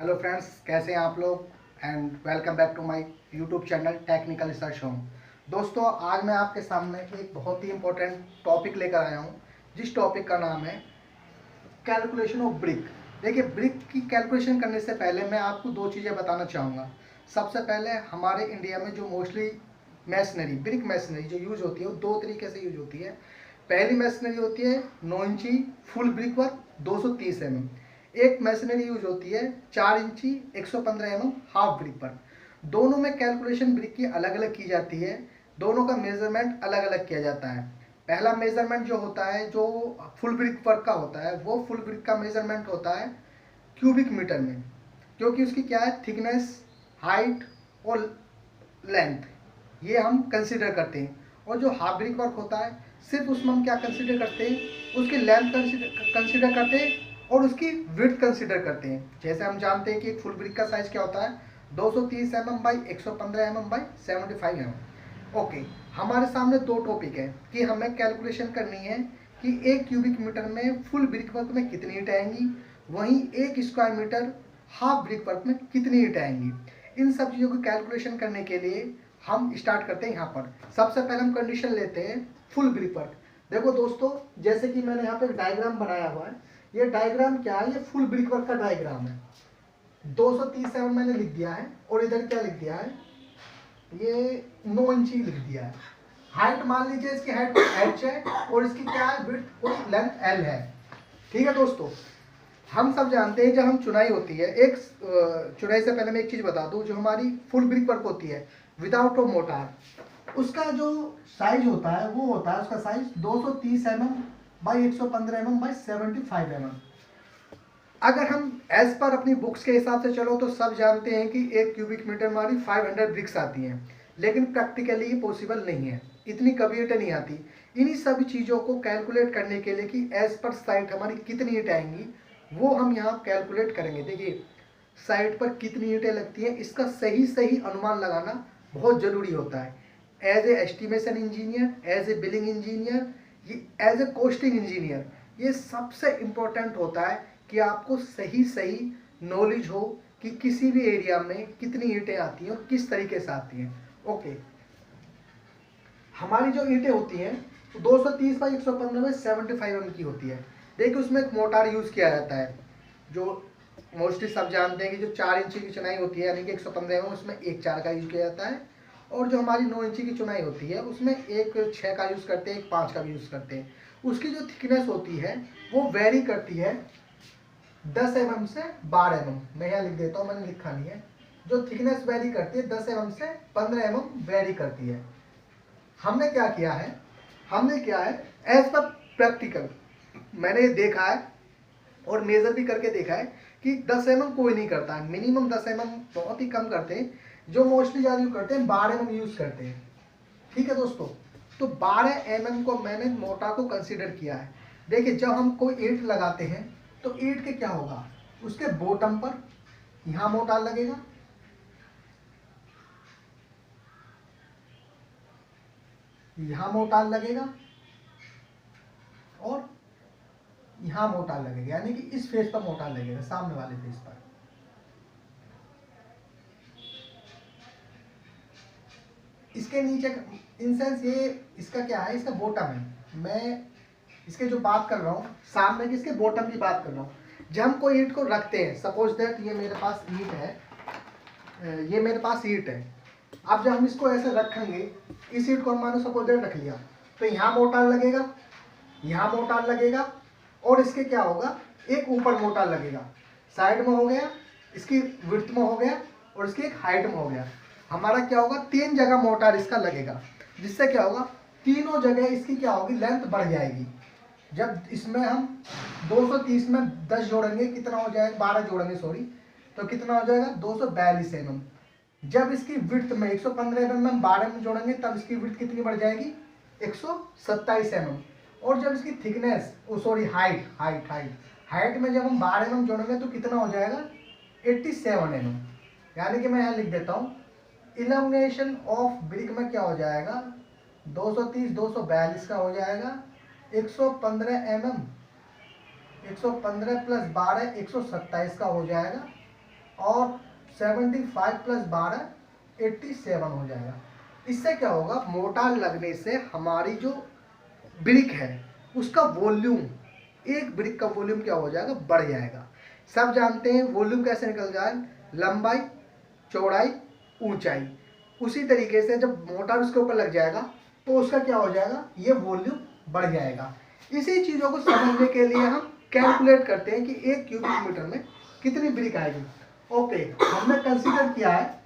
Hello friends, कैसे हैं आप लोग। And welcome back to my YouTube channel technical research home. दोस्तों, आज मैं आपके सामने एक बहुत ही इम्पोर्टेंट टॉपिक लेकर आया हूं, जिस टॉपिक का नाम है कैलकुलेशन ऑफ ब्रिक। देखिए, ब्रिक की कैलकुलेशन करने से पहले मैं आपको दो चीज़ें बताना चाहूँगा। सबसे पहले, हमारे इंडिया में जो मोस्टली मैसनरी, ब्रिक मैसनरी जो यूज होती है वो दो तरीके से यूज होती है। पहली मैसनरी होती है 9 इंची फुल ब्रिक वर्क 230 mm। एक मैसनरी यूज होती है 4 इंची 115 mm हाफ ब्रिक पर। दोनों में कैलकुलेशन ब्रिक की अलग अलग की जाती है, दोनों का मेजरमेंट अलग अलग किया जाता है। पहला मेजरमेंट जो होता है, जो फुल ब्रिक वर्क का होता है, वो फुल ब्रिक का मेजरमेंट होता है क्यूबिक मीटर में, क्योंकि उसकी क्या है, थिकनेस, हाइट और लेंथ, ये हम कंसिडर करते हैं। और जो हाफ ब्रिक वर्क होता है, सिर्फ उसमें हम क्या कंसिडर करते हैं, उसकी लेंथ कंसिडर करते हैं और उसकी विड्थ कंसिडर करते हैं। जैसे हम जानते हैं कि एक फुल ब्रिक का साइज क्या होता है, 230 mm by 115 mm by 75 mm। Okay, हमारे सामने दो टॉपिक है कि हमें कैलकुलेशन करनी है कि एक क्यूबिक मीटर में फुल ब्रिक वर्क में कितनी ईंट आएंगी, वहीं एक square metre half brick work में कितनी ईंट आएंगी। इन सब चीज़ों की कैलकुलेशन करने के लिए हम स्टार्ट करते हैं यहाँ पर। सबसे पहले हम कंडीशन लेते हैं फुल ब्रिक वर्क। देखो दोस्तों, जैसे कि मैंने यहाँ पे एक डायग्राम बनाया हुआ है। ये डायग्राम क्या है, ये फुल ब्रिक वर्क का डायग्राम है। 230 mm मैंने लिख दिया है और इधर क्या लिख दिया है, ये 9 इंची लिख दिया है। हाइट मान लीजिए इसकी हाइट h है और इसकी क्या है, विड्थ और लेंथ l है। ठीक है दोस्तों, हम सब जानते हैं जब हम चुनाई होती है, एक चुनाई से पहले मैं एक चीज़ बता दूं, जो हमारी फुल ब्रिक वर्क होती है विदाउट ऑफ मोटार, उसका जो साइज होता है वो होता है, उसका size 230 mm by 115 mm by 75 mm। अगर हम एज पर अपनी बुक्स के हिसाब से चलो तो सब जानते हैं कि एक क्यूबिक मीटर हमारी 500 ब्रिक्स आती हैं, लेकिन प्रैक्टिकली ये पॉसिबल नहीं है, इतनी कभी ईंटें नहीं आती। इन्हीं सभी चीज़ों को कैलकुलेट करने के लिए कि एज पर साइट हमारी कितनी ईंटें आएंगी, वो हम यहाँ कैलकुलेट करेंगे। देखिए, साइट पर कितनी ईंटें लगती हैं, इसका सही सही अनुमान लगाना बहुत ज़रूरी होता है। As a estimation engineer, as a billing engineer, ये एज ए कॉस्टिंग इंजीनियर, ये सबसे इम्पोर्टेंट होता है कि आपको सही सही नॉलेज हो कि किसी भी एरिया में कितनी ईंटें आती हैं और किस तरीके से आती हैं। ओके, हमारी जो ईंटें होती हैं 230 बाई 115 में 75 mm की होती है। देखिए, उसमें एक मोटार यूज़ किया जाता है, जो मोस्टली सब जानते हैं कि जो 4 इंची की चुनाई होती है, यानी कि 115 mm, उसमें एक 4 का यूज़ किया जाता है। और जो हमारी 9 इंची की चुनाई होती है, उसमें एक 6 का यूज़ करते हैं, एक 5 का भी यूज़ करते हैं। उसकी जो थिकनेस होती है वो वेरी करती है 10 mm से 12 mm। मैं यहाँ लिख देता हूँ, मैंने लिखा नहीं है। जो थिकनेस वेरी करती है 10 mm से 15 mm वेरी करती है। हमने क्या किया है, एज पर प्रैक्टिकल मैंने देखा है और मेजर भी करके देखा है कि 10 mm कोई नहीं करता है, मिनिमम 10 mm बहुत ही कम करते हैं। जो मोस्टली ज़्यादा यूज करते हैं 12 mm यूज करते हैं। ठीक है दोस्तों, तो 12 mm को मैंने मोटा को कंसीडर किया है। देखिए, जब हम कोई ईंट लगाते हैं तो ईंट के क्या होगा, उसके बॉटम पर यहाँ मोटार लगेगा, यहाँ मोटार लगेगा और यहाँ मोटार लगेगा, यानी कि इस फेस पर मोटार लगेगा, सामने वाले फेस पर। इसके नीचे इन सेंस ये इसका क्या है, इसका बॉटम है। मैं इसके जो बात कर रहा हूँ सामने की, इसके बॉटम की बात कर रहा हूँ। जब हम कोई ईंट को रखते हैं, सपोज दैट ये मेरे पास ईंट है, ये मेरे पास ईंट है। अब जब हम इसको ऐसे रखेंगे, इस ईंट को मानो सपोज दैट रख लिया, तो यहाँ मोटार लगेगा, यहाँ मोटार लगेगा और इसके क्या होगा, एक ऊपर मोटार लगेगा, साइड में हो गया, इसकी विड्थ में हो गया और इसकी एक हाइट में हो गया। हमारा क्या होगा, 3 जगह मोटार इसका लगेगा, जिससे क्या होगा, तीनों जगह इसकी क्या होगी, लेंथ बढ़ जाएगी। जब इसमें हम 230 में 10 जोड़ेंगे, कितना हो जाएगा, 12 जोड़ेंगे सॉरी, तो कितना हो जाएगा, 242 mm। जब इसकी विड्थ में 115 mm में 12 में जोड़ेंगे, तब इसकी विड्थ कितनी बढ़ जाएगी, 127 mm। और जब इसकी थिकनेस, सॉरी हाइट में जब हम 12 mm जोड़ेंगे तो कितना हो जाएगा, 87 mm। यानी कि मैं यहाँ लिख देता हूँ, इलॉन्गेशन ऑफ ब्रिक में क्या हो जाएगा, 230 242 का हो जाएगा, 115 mm, 115 प्लस 12 127 का हो जाएगा। और 75 प्लस 12 87 हो जाएगा। इससे क्या होगा, मोटार लगने से हमारी जो ब्रिक है उसका वॉल्यूम, एक ब्रिक का वॉल्यूम क्या हो जाएगा, बढ़ जाएगा। सब जानते हैं वॉल्यूम कैसे निकल जाए, लंबाई, चौड़ाई, ऊंचाई। उसी तरीके से जब मोटार उसके ऊपर लग जाएगा तो उसका क्या हो जाएगा, ये वॉल्यूम बढ़ जाएगा। इसी चीज़ों को समझने के लिए हम कैलकुलेट करते हैं कि 1 क्यूबिक मीटर में कितनी ब्रिक आएगी। ओके, हमने कंसीडर किया है,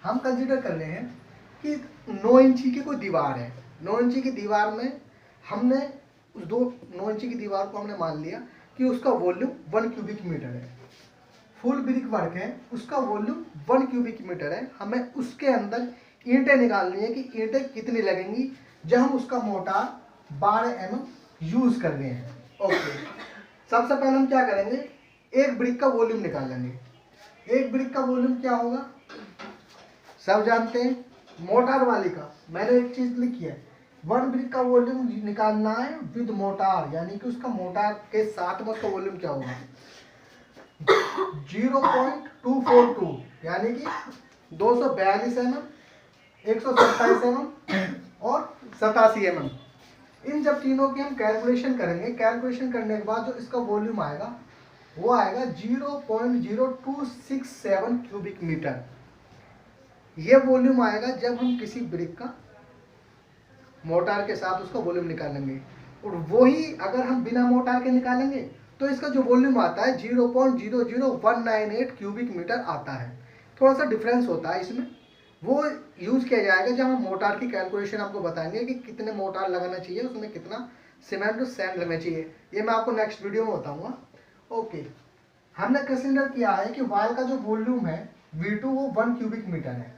हम कंसीडर कर रहे हैं कि 9 इंची की कोई दीवार है। 9 इंची की दीवार में हमने उस 9 इंची की दीवार को हमने मान लिया कि उसका वॉल्यूम 1 क्यूबिक मीटर है। फुल ब्रिक वर्क है, उसका वॉल्यूम 1 क्यूबिक मीटर है। हमें उसके अंदर ईंटें निकालनी है कि ईंटें कितनी लगेंगी जब हम उसका मोटार 12 mm यूज कर रहे हैं। ओके, सबसे पहले हम क्या करेंगे, एक ब्रिक का वॉल्यूम निकालेंगे। एक ब्रिक का वॉल्यूम क्या होगा, सब जानते हैं, मोटार वाली का मैंने एक चीज लिखी है, 1 ब्रिक का वॉल्यूम निकालना है विद मोटार, यानी कि उसका मोटार के साथ में उसका वॉल्यूम क्या होगा, 0.242, यानी कि 242 mm, 127 mm और 87 mm। इन जब तीनों की हम कैलकुलेशन करेंगे, कैलकुलेशन करने के बाद जो इसका वॉल्यूम आएगा वो आएगा 0.0267 क्यूबिक मीटर। ये वॉल्यूम आएगा जब हम किसी ब्रिक का मोटार के साथ उसका वॉल्यूम निकालेंगे। और वही अगर हम बिना मोटार के निकालेंगे तो इसका जो वॉल्यूम आता है 0.00198 क्यूबिक मीटर आता है। थोड़ा सा डिफरेंस होता है इसमें, वो यूज किया जाएगा जब हम मोटार की कैलकुलेशन आपको बताएंगे कि कितने मोटार लगाना चाहिए, उसमें कितना सीमेंट और सैंड लगना चाहिए। ये मैं आपको नेक्स्ट वीडियो में बताऊंगा। ओके, हमने कंसीडर किया है कि वाल का जो वॉल्यूम है V2 वो 1 क्यूबिक मीटर है।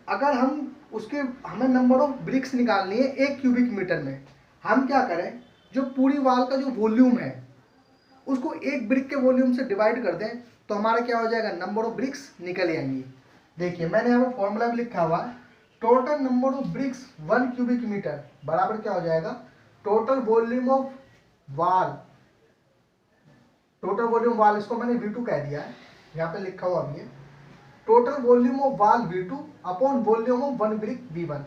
अगर हम उसके हमें नंबर ऑफ ब्रिक्स निकालनी है 1 क्यूबिक मीटर में, हम क्या करें, जो पूरी वाल का जो वॉल्यूम है उसको एक ब्रिक के वॉल्यूम से डिवाइड कर दें तो हमारा क्या हो जाएगा, नंबर ऑफ ब्रिक्स निकल आएंगी। देखिए मैंने यहाँ पर फॉर्मूला भी लिखा हुआ है, total number of bricks 1 cubic metre बराबर क्या हो जाएगा, total volume of wall, total volume wall, इसको मैंने V2 कह दिया है, यहाँ पे लिखा हुआ भी है, total volume of wall V2 upon volume of 1 brick V1।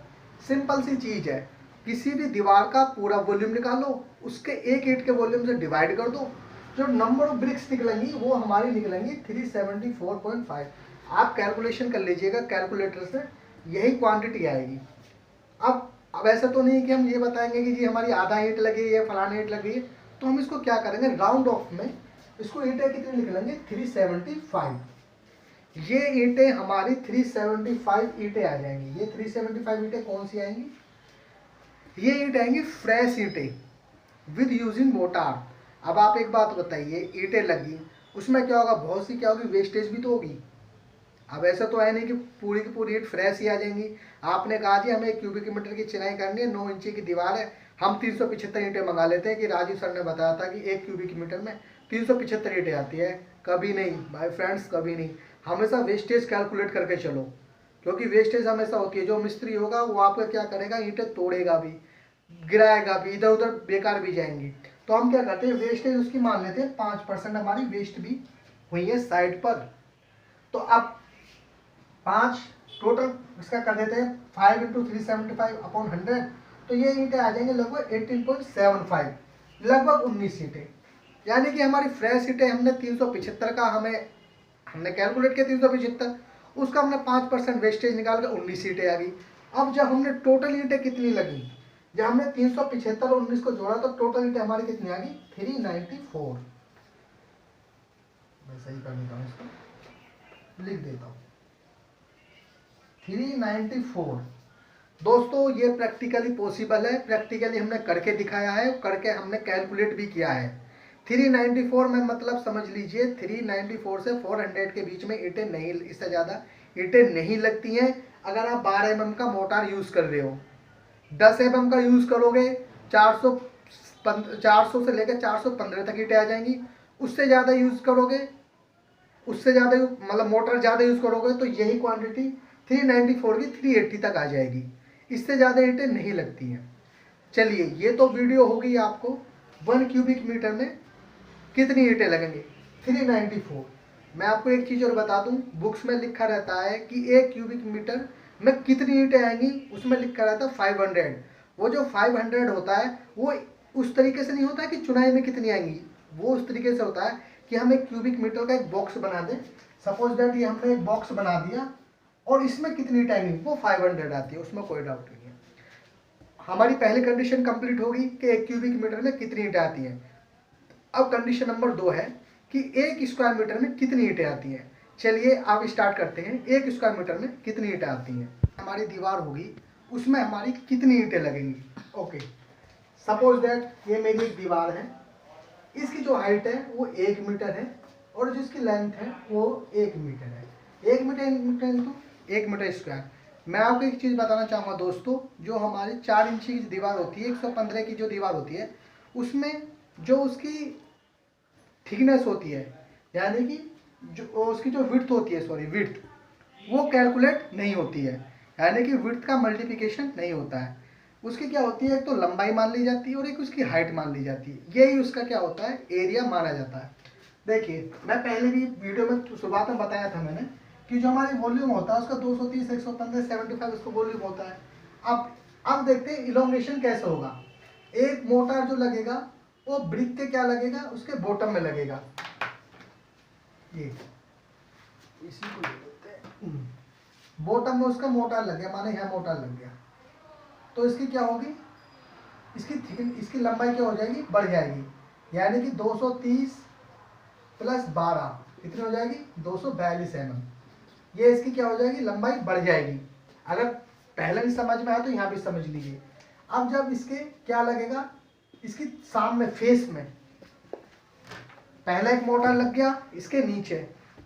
Simple सी चीज है, किसी भी दीवार का पूरा वॉल्यूम निकालो, उसके एक ईंट के वॉल्यूम से डिवाइड कर दो, जो नंबर ऑफ ब्रिक्स निकलेंगी वो हमारी निकलेंगी 374.5। आप कैलकुलेशन कर लीजिएगा कैलकुलेटर से, यही क्वांटिटी आएगी। अब ऐसा तो नहीं कि हम ये बताएंगे कि जी हमारी आधा ईंट लगी है, फलाना ईंट लगी है, तो हम इसको क्या करेंगे, राउंड ऑफ में इसको ईंटें कितनी निकलेंगे, 375। ये ईंटें हमारी 375 ईंटें आ जाएंगी। ये 375 ईंटें कौन सी आएंगी, ये ईंट आएंगी फ्रेश ईंटें विद यूजिंग मोटार। अब आप एक बात बताइए, ईंटें लगी उसमें क्या होगा, बहुत सी क्या होगी, वेस्टेज भी तो होगी। अब ऐसा तो है नहीं कि पूरी की पूरी ईंट फ्रेश ही आ जाएंगी। आपने कहा जी हमें 1 क्यूबिक मीटर की चिनाई करनी है, 9 इंची की दीवार है, हम 375 ईंटें मंगा लेते हैं कि राजीव सर ने बताया था कि 1 क्यूबिक मीटर में 375 ईंटें आती है। कभी नहीं भाई फ्रेंड्स, कभी नहीं। हमेशा वेस्टेज कैलकुलेट करके चलो, क्योंकि वेस्टेज हमेशा होती है। जो मिस्त्री होगा वो आपका क्या करेगा, ईंटें तोड़ेगा भी, गिराएगा भी, इधर उधर बेकार भी जाएंगी। तो हम क्या करते हैं, वेस्टेज उसकी मान लेते हैं, 5% हमारी वेस्ट भी हुई है साइड पर। तो अब 5 टोटल इसका कर देते हैं, 5 × 375 अपॉन 100, तो ये ईंटें आ जाएंगे लगभग 18.75, लगभग 19 ईंटें। यानी कि हमारी फ्रेश ईंटें हमने 375 का हमने कैलकुलेट किया 375, उसका हमने 5% वेस्टेज निकाल कर 19 ईंटें आ गई। अब जब हमने टोटल ईंटें कितनी लगी, जब हमने 375 और 19 को जोड़ा तो टोटल ईंटें हमारी कितनी आ गई, 394। मैं सही कर देता हूँ, इसको लिख देता हूँ 394। दोस्तों ये प्रैक्टिकली पॉसिबल है, प्रैक्टिकली हमने करके दिखाया है, करके हमने कैलकुलेट भी किया है। 394 में मतलब समझ लीजिए 394 से 400 के बीच में ईंटें नहीं, इससे ज़्यादा ईंटें नहीं लगती हैं। अगर आप 12 mm का मोटार यूज़ कर रहे हो, 10 mm का यूज़ करोगे 400 से लेकर 415 तक ईंटें आ जाएंगी। उससे ज़्यादा यूज़ करोगे, उससे ज़्यादा मतलब मोटर ज़्यादा यूज़ करोगे तो यही क्वांटिटी 394 की 380 तक आ जाएगी। इससे ज़्यादा ईंटें नहीं लगती हैं। चलिए ये तो वीडियो होगी आपको 1 क्यूबिक मीटर में कितनी ईंटें लगेंगी? 394। मैं आपको एक चीज़ और बता दूं, बुक्स में लिखा रहता है कि 1 क्यूबिक मीटर में कितनी ईंटें आएंगी, उसमें लिखा रहता है 500। वो जो 500 होता है वो उस तरीके से नहीं होता है कि चुनाई में कितनी आएंगी, वो उस तरीके से होता है कि हम एक क्यूबिक मीटर का एक बॉक्स बना दें। सपोज दैट ये हमने एक बॉक्स बना दिया और इसमें कितनी ईंटें आएंगी, वो 500 आती है, उसमें कोई डाउट नहीं है। हमारी पहली कंडीशन कंप्लीट होगी कि एक क्यूबिक मीटर में कितनी ईंटें आती हैं। अब कंडीशन नंबर 2 है कि 1 स्क्वायर मीटर में कितनी ईंटें आती हैं। चलिए आप स्टार्ट करते हैं। 1 स्क्वायर मीटर में कितनी ईंटें आती हैं, हमारी दीवार होगी उसमें हमारी कितनी ईंटें लगेंगी। ओके, सपोज दैट ये मेरी एक दीवार है, इसकी जो हाइट है वो 1 मीटर है और जिसकी लेंथ है वो 1 मीटर है। 1 मीटर इंटू 1 मीटर स्क्वायर। मैं आपको एक चीज़ बताना चाहूँगा दोस्तों, जो हमारी 4 इंची की दीवार होती है, 115 की जो दीवार होती है, उसमें जो उसकी थिकनेस होती है, यानी कि जो उसकी जो विड्थ होती है, सॉरी विड्थ, वो कैलकुलेट नहीं होती है, यानी कि विड्थ का मल्टीप्लिकेशन नहीं होता है। उसकी क्या होती है, एक तो लंबाई मान ली जाती है और एक उसकी हाइट मान ली जाती है। यही उसका क्या होता है, एरिया माना जाता है। देखिए मैं पहले भी वीडियो में शुरुआत में बताया था मैंने कि जो हमारी वॉल्यूम होता है उसका 230, 115, 75 उसका वॉल्यूम होता है। अब देखते हैं इलोंगेशन कैसे होगा। एक मोटर जो लगेगा वो ब्रिक के क्या लगेगा, उसके बॉटम में लगेगा। ये इसी को ले लेते हैं, बॉटम में उसका मोटर लग गया, माने यहाँ मोटर लग गया, तो इसकी क्या होगी, इसकी लंबाई क्या हो जाएगी, बढ़ जाएगी, यानी कि 230 प्लस 12 कितनी हो जाएगी, 242 mm। ये इसकी क्या हो जाएगी, लंबाई बढ़ जाएगी। अगर पहले भी समझ में आया तो यहाँ भी समझ लीजिए। अब जब इसके क्या लगेगा, इसकी सामने फेस में पहला एक मोटर लग गया, इसके नीचे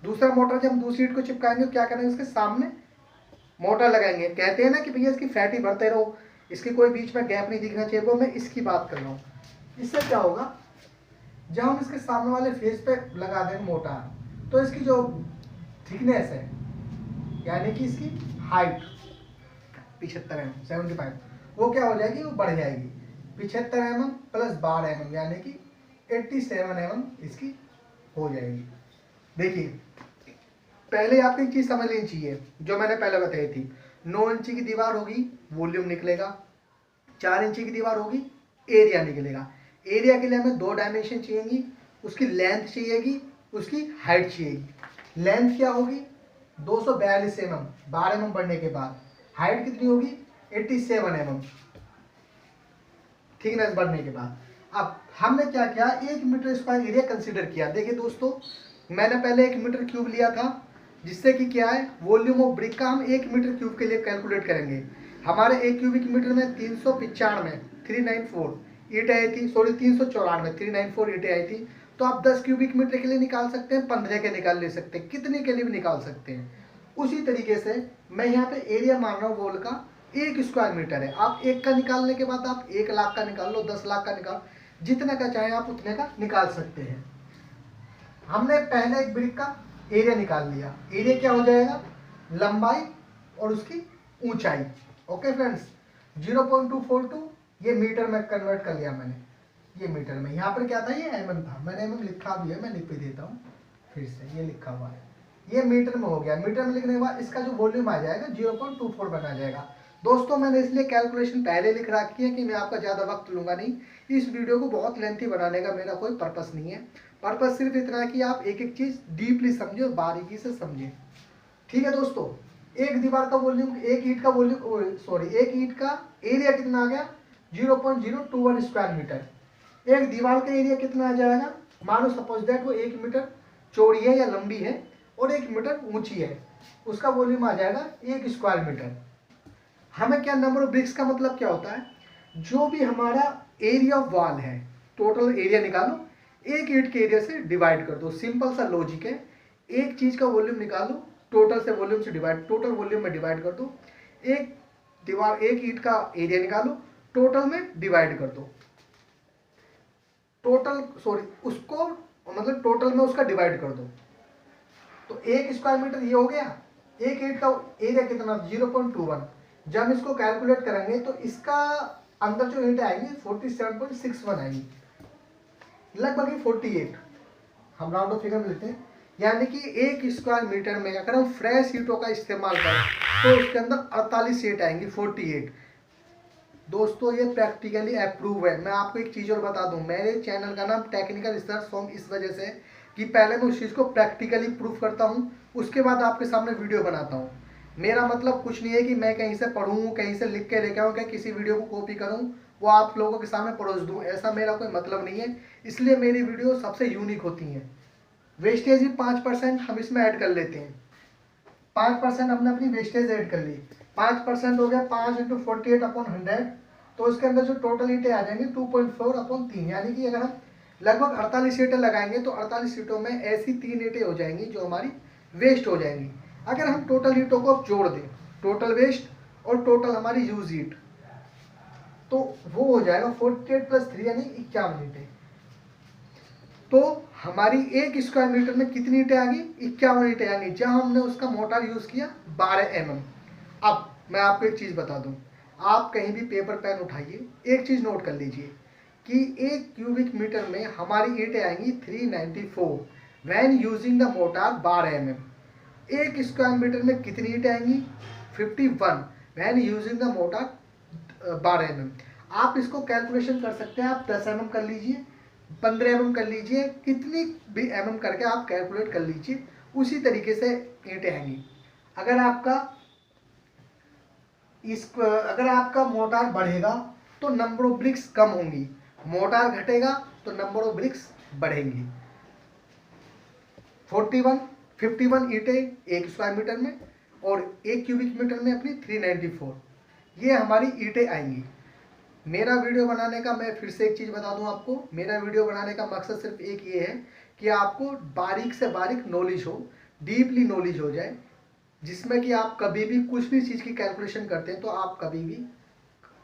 दूसरा मोटर, जब हम दूसरी ईंट को चिपकाएंगे क्या करेंगे, इसके सामने मोटर लगाएंगे। कहते हैं ना कि भैया इसकी फैटी भरते रहो, इसकी कोई बीच में गैप नहीं दिखना चाहिए, वो मैं इसकी बात कर रहा हूँ। इससे क्या होगा, जब हम इसके सामने वाले फेस पे लगा देंगे मोटर, तो इसकी जो थिकनेस है, यानी कि इसकी हाइट 75 mm, 75, वो क्या हो जाएगी, वो बढ़ जाएगी। 75 mm प्लस 12 mm यानी कि 87 mm इसकी हो जाएगी। देखिए पहले आपको एक चीज़ समझ लेनी चाहिए जो मैंने पहले बताई थी। 9 इंची की दीवार होगी, वॉल्यूम निकलेगा। 4 इंची की दीवार होगी, एरिया निकलेगा। एरिया के लिए हमें 2 डायमेंशन चाहिएगी, उसकी लेंथ चाहिएगी, उसकी हाइट चाहिएगी। लेंथ क्या होगी, 242 mm, 12 mm बढ़ने के बाद। हाइट कितनी होगी, 87 mm, थिकनेस बढ़ने के बाद। अब हमने क्या किया, 1 मीटर स्क्वायर एरिया कंसीडर किया। देखिए दोस्तों, मैंने पहले 1 मीटर क्यूब लिया था, जिससे कि क्या है, वॉल्यूम ऑफ ब्रिक का हम 1 मीटर क्यूब के लिए कैलकुलेट करेंगे। हमारे 1 क्यूबिक मीटर में 395 394 ईंटें आई थी, सॉरी 394 394 ईंटें आई थी। तो आप 10 क्यूबिक मीटर के लिए निकाल सकते हैं, 15 के निकाल ले सकते हैं, कितने के लिए भी निकाल सकते हैं। उसी तरीके से मैं यहाँ पे एरिया मान रहा हूँ वॉल का, 1 स्क्वायर मीटर है। आप 1 का निकालने के बाद आप 1 लाख का निकाल लो, 10 लाख का निकाल, जितने का चाहे आप उतने का निकाल सकते हैं। हमने पहले एक ब्रिक का एरिया निकाल लिया। एरिया क्या हो जाएगा, लंबाई और उसकी ऊंचाई। ओके फ्रेंड्स, 0.242 ये मीटर में कन्वर्ट कर लिया मैंने, ये मीटर में। यहाँ पर क्या था, ये mm था, मैंने mm लिखा भी है, मैं लिख भी देता हूँ फिर से, ये लिखा हुआ है, ये मीटर में हो गया। मीटर में लिखने के बाद इसका जो वॉल्यूम आ जाएगा 0.24 बना जाएगा। दोस्तों मैंने इसलिए कैलकुलेशन पहले लिख रखी है कि मैं आपका ज़्यादा वक्त लूँगा नहीं। इस वीडियो को बहुत लेंथी बनाने का मेरा कोई पर्पस नहीं है। पर्पस सिर्फ इतना है कि आप एक एक चीज़ डीपली समझे और बारीकी से समझें। ठीक है दोस्तों, एक दीवार का वॉल्यूम, एक ईंट का वॉल्यूम, सॉरी एक ईंट का एरिया कितना आ गया, 0.021 स्क्वायर मीटर। एक दीवार का एरिया कितना आ जाएगा, मानो सपोज दैट वो 1 मीटर चौड़ी है या लंबी है और 1 मीटर ऊंची है, उसका वॉल्यूम आ जाएगा 1 स्क्वायर मीटर। हमें क्या, नंबर ऑफ ब्रिक्स का मतलब क्या होता है, जो भी हमारा एरिया ऑफ वॉल है, टोटल एरिया निकालो, एक ईंट के एरिया से डिवाइड कर दो। सिंपल सा लॉजिक है। एक चीज का वॉल्यूम निकालो, टोटल से वॉल्यूम से डिवाइड, टोटल वॉल्यूम में डिवाइड कर दो। एक दीवार, एक ईंट का एरिया निकालो, टोटल में डिवाइड कर दो। टोटल, सॉरी उसको मतलब टोटल में उसका डिवाइड कर दो। तो 1 स्क्वायर मीटर ये हो गया। एक ईंट का एरिया कितना, 0.21। जब हम इसको कैलकुलेट करेंगे तो इसका अंदर जो ईंटें आएंगी 47.61 आएंगी। लगभग ही 48, हम राउंड ऑफ फिगर में लेते हैं, यानी कि 1 स्क्वायर मीटर में अगर हम फ्रेश ईंटों का इस्तेमाल करें तो उसके अंदर 48 ईंट आएंगी, 48। दोस्तों ये प्रैक्टिकली अप्रूव है। मैं आपको एक चीज़ और बता दूं, मेरे चैनल का नाम टेक्निकल रिसर्च होम इस वजह से कि पहले मैं उस चीज़ को प्रैक्टिकली प्रूफ करता हूं, उसके बाद आपके सामने वीडियो बनाता हूं। मेरा मतलब कुछ नहीं है कि मैं कहीं से पढ़ूँ, कहीं से लिख के लेके आऊँ, क्या किसी वीडियो को कॉपी करूँ वो आप लोगों के सामने परोस दूँ, ऐसा मेरा कोई मतलब नहीं है। इसलिए मेरी वीडियो सबसे यूनिक होती हैं। वेस्टेज भी 5% हम इसमें ऐड कर लेते हैं। 5% हमने अपनी वेस्टेज ऐड कर ली। 5% हो गया 5 इंटू 48/100, तो उसके अंदर जो टोटल ईंटें आ जाएंगी 2.4/3, यानी कि अगर हम लगभग 48 ईंटें लगाएंगे तो 48 ईंटों में ऐसी 3 ईंटें हो जाएंगी जो हमारी वेस्ट हो जाएंगी। अगर हम टोटल ईंटों को अब जोड़ दें, टोटल वेस्ट और टोटल हमारी यूज ईंट, तो वो हो जाएगा 48 + 3 यानी 51 ईंटें। तो हमारी 1 स्क्वायर मीटर में कितनी ईंटें आ गई? 51 ईंटें आ गई, जब हमने उसका मोटार यूज किया 12 mm। अब मैं आपको एक चीज बता दूं, आप कहीं भी पेपर पेन उठाइए, एक चीज नोट कर लीजिए कि 1 क्यूबिक मीटर में हमारी ईंटें आएंगी 394 when using the mortar 12 mm। 1 square metre में कितनी ईंटें आएंगी? 51 when using the mortar 12 mm। आप इसको कैलकुलेशन कर सकते हैं, आप 10 mm कर लीजिए, 15 mm कर लीजिए, कितनी भी mm करके आप कैलकुलेट कर लीजिए, उसी तरीके से ईंटें आएंगी। अगर आपका मोटार बढ़ेगा तो नंबर ऑफ ब्रिक्स कम होंगी, मोटार घटेगा तो नंबर ऑफ ब्रिक्स बढ़ेंगी। 51 ईंटें 1 स्क्वायर मीटर में और 1 क्यूबिक मीटर में अपनी 394, ये हमारी ईंटें आएंगी। मेरा वीडियो बनाने का, मैं फिर से एक चीज़ बता दूं आपको, मेरा वीडियो बनाने का मकसद सिर्फ एक ये है कि आपको बारीक से बारीक नॉलेज हो, डीपली नॉलेज हो जाए, जिसमें कि आप कभी भी कुछ भी चीज़ की कैलकुलेशन करते हैं तो आप कभी भी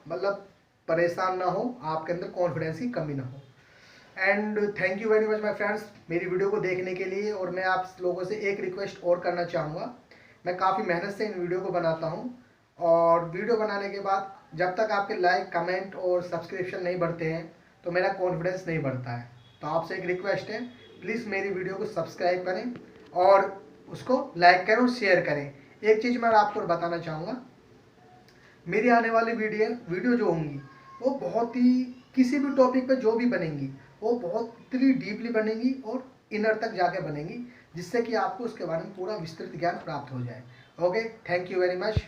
मतलब परेशान ना हो, आपके अंदर कॉन्फिडेंस की कमी ना हो। And thank you very much my friends मेरी वीडियो को देखने के लिए। और मैं आप लोगों से एक रिक्वेस्ट और करना चाहूँगा, मैं काफ़ी मेहनत से इन वीडियो को बनाता हूँ, और वीडियो बनाने के बाद जब तक आपके लाइक, कमेंट और सब्सक्रिप्शन नहीं बढ़ते हैं तो मेरा कॉन्फिडेंस नहीं बढ़ता है। तो आपसे एक रिक्वेस्ट है, प्लीज़ मेरी वीडियो को सब्सक्राइब करें और उसको लाइक करें और शेयर करें। एक चीज़ मैं आपको बताना चाहूँगा, मेरी आने वाली वीडियो जो होंगी वो बहुत ही, किसी भी टॉपिक पे जो भी बनेंगी वो बहुत ही डीपली बनेंगी और इनर तक जाके बनेंगी, जिससे कि आपको उसके बारे में पूरा विस्तृत ज्ञान प्राप्त हो जाए। Okay, thank you very much.